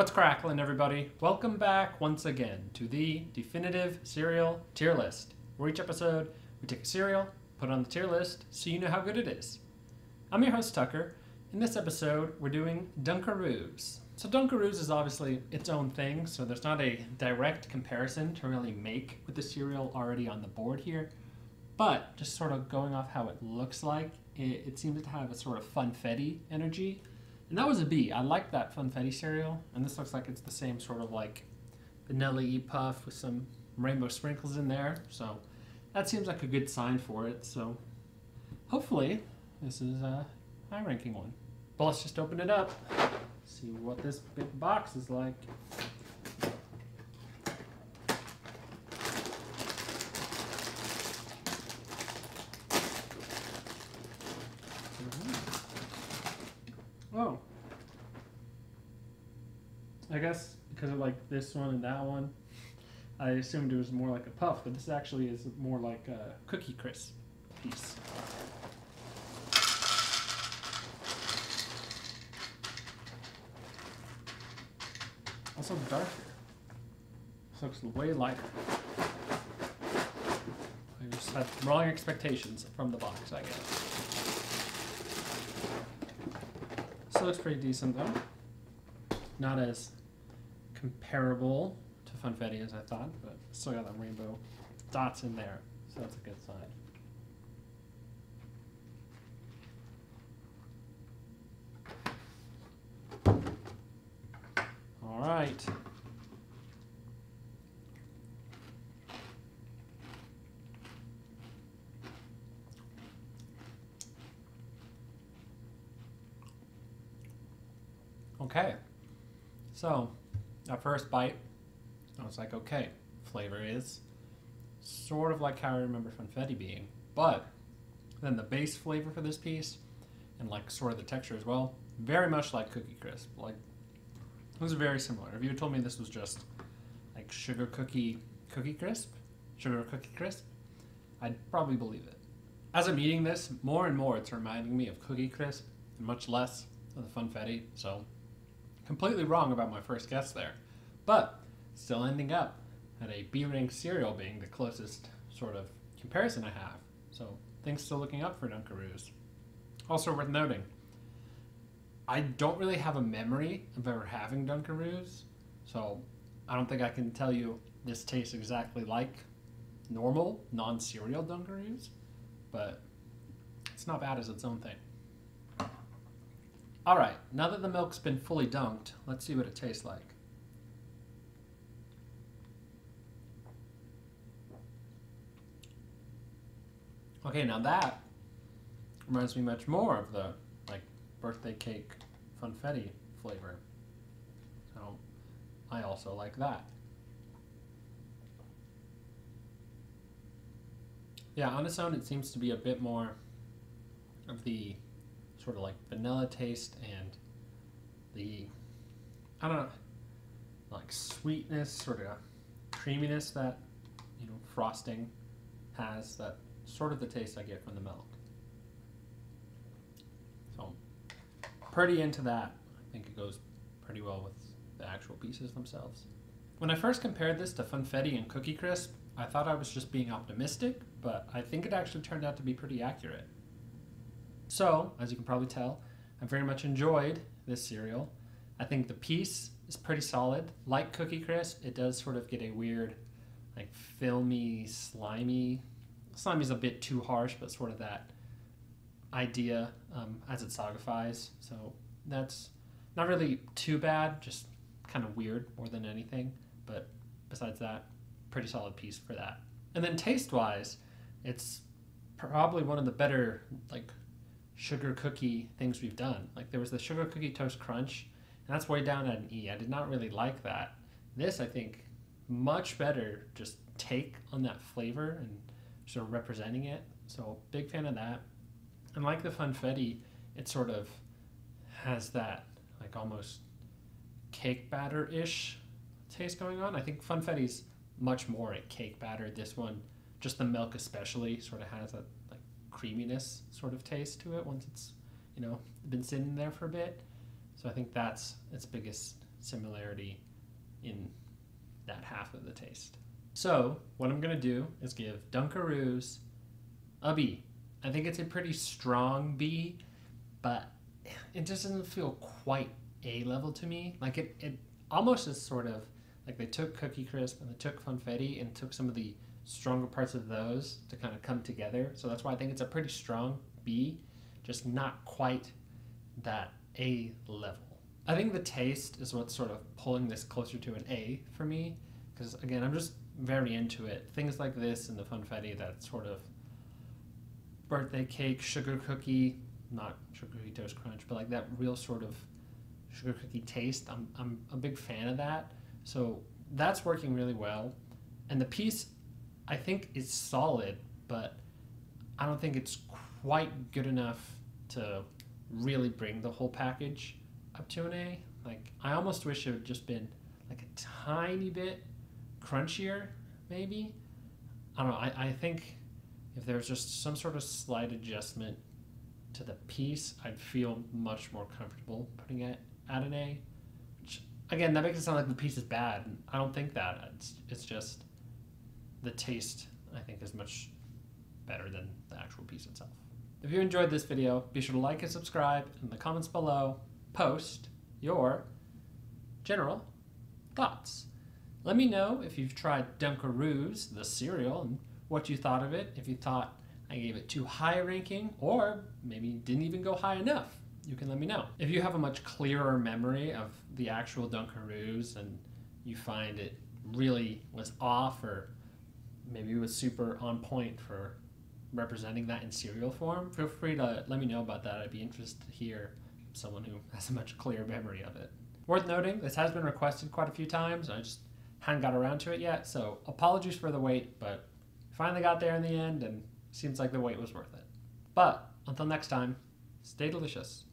What's cracklin', everybody? Welcome back once again to the definitive cereal tier list, where each episode we take a cereal, put it on the tier list, so you know how good it is. I'm your host, Tucker. In this episode, we're doing DunkAroos. So DunkAroos is obviously its own thing, so there's not a direct comparison to really make with the cereal already on the board here. But just sort of going off how it looks like, it seems to have a sort of funfetti energy. And that was a B. I like that funfetti cereal, and this looks like it's the same sort of like vanilla-y puff with some rainbow sprinkles in there. So that seems like a good sign for it. So hopefully this is a high-ranking one. But let's just open it up, see what this big box is like. Oh. I guess because of like this one and that one, I assumed it was more like a puff, but this actually is more like a cookie crisp piece. Also darker. This looks way lighter. I just had wrong expectations from the box, I guess. This looks pretty decent though. Not as comparable to funfetti as I thought, but still got the rainbow dots in there, so that's a good sign. All right. Okay, so that first bite, I was like, okay, flavor is sort of like how I remember funfetti being, but then the base flavor for this piece and like sort of the texture as well, very much like Cookie Crisp. Like, it was very similar. If you had told me this was just like sugar cookie crisp, I'd probably believe it. As I'm eating this, more and more it's reminding me of Cookie Crisp and much less of the funfetti, so completely wrong about my first guess there, but still ending up at a B-ranked cereal being the closest sort of comparison I have. So things still looking up for DunkAroos. Also worth noting, I don't really have a memory of ever having DunkAroos, so I don't think I can tell you this tastes exactly like normal, non-cereal DunkAroos, but it's not bad as its own thing. All right, now that the milk's been fully dunked, let's see what it tastes like. Okay, now that reminds me much more of the like birthday cake funfetti flavor. So I also like that. Yeah, on its own it seems to be a bit more of the sort of like vanilla taste and the, I don't know, like sweetness, sort of creaminess that, you know, frosting has, that sort of the taste I get from the milk. So pretty into that. I think it goes pretty well with the actual pieces themselves. When I first compared this to funfetti and Cookie Crisp, I thought I was just being optimistic, but I think it actually turned out to be pretty accurate. So, as you can probably tell, I very much enjoyed this cereal. I think the piece is pretty solid. Like Cookie Crisp, it does sort of get a weird, like filmy, slimy. Slimy's a bit too harsh, but sort of that idea as it sagifies. So that's not really too bad, just kind of weird more than anything. But besides that, pretty solid piece for that. And then taste-wise, it's probably one of the better, like, sugar cookie things we've done. Like there was the sugar cookie toast crunch, and that's way down at an E. I did not really like that. This, I think, much better just take on that flavor and sort of representing it. So big fan of that. And like the funfetti, it sort of has that like almost cake batter-ish taste going on. I think funfetti's much more a cake batter. This one, just the milk especially, sort of has that like creaminess sort of taste to it once it's, you know, been sitting there for a bit. So I think that's its biggest similarity in that half of the taste. So what I'm going to do is give DunkAroos a B. I think it's a pretty strong B, but it just doesn't feel quite A level to me. Like it almost is sort of like they took Cookie Crisp and they took Funfetti and took some of the stronger parts of those to kind of come together. So that's why I think it's a pretty strong B, just not quite that A level. I think the taste is what's sort of pulling this closer to an A for me, because again, I'm just very into it. Things like this and the Funfetti, that sort of birthday cake, sugar cookie, not sugar cookie toast crunch, but like that real sort of sugar cookie taste. I'm a big fan of that. So that's working really well. And the piece, I think, is solid, but I don't think it's quite good enough to really bring the whole package up to an A. Like, I almost wish it would just been like a tiny bit crunchier, maybe. I don't know. I think if there's just some sort of slight adjustment to the piece, I'd feel much more comfortable putting it at an A. Which, again, that makes it sound like the piece is bad. I don't think that. It's just the taste, I think, is much better than the actual piece itself. If you enjoyed this video, be sure to like and subscribe. In the comments below, post your general thoughts. Let me know if you've tried DunkAroos, the cereal, and what you thought of it. If you thought I gave it too high a ranking, or maybe didn't even go high enough, you can let me know. If you have a much clearer memory of the actual DunkAroos and you find it really was off, or maybe it was super on point for representing that in cereal form, feel free to let me know about that. I'd be interested to hear someone who has a much clearer memory of it. Worth noting, this has been requested quite a few times. I just hadn't got around to it yet, so apologies for the wait, but finally got there in the end, and seems like the wait was worth it. But until next time, stay delicious.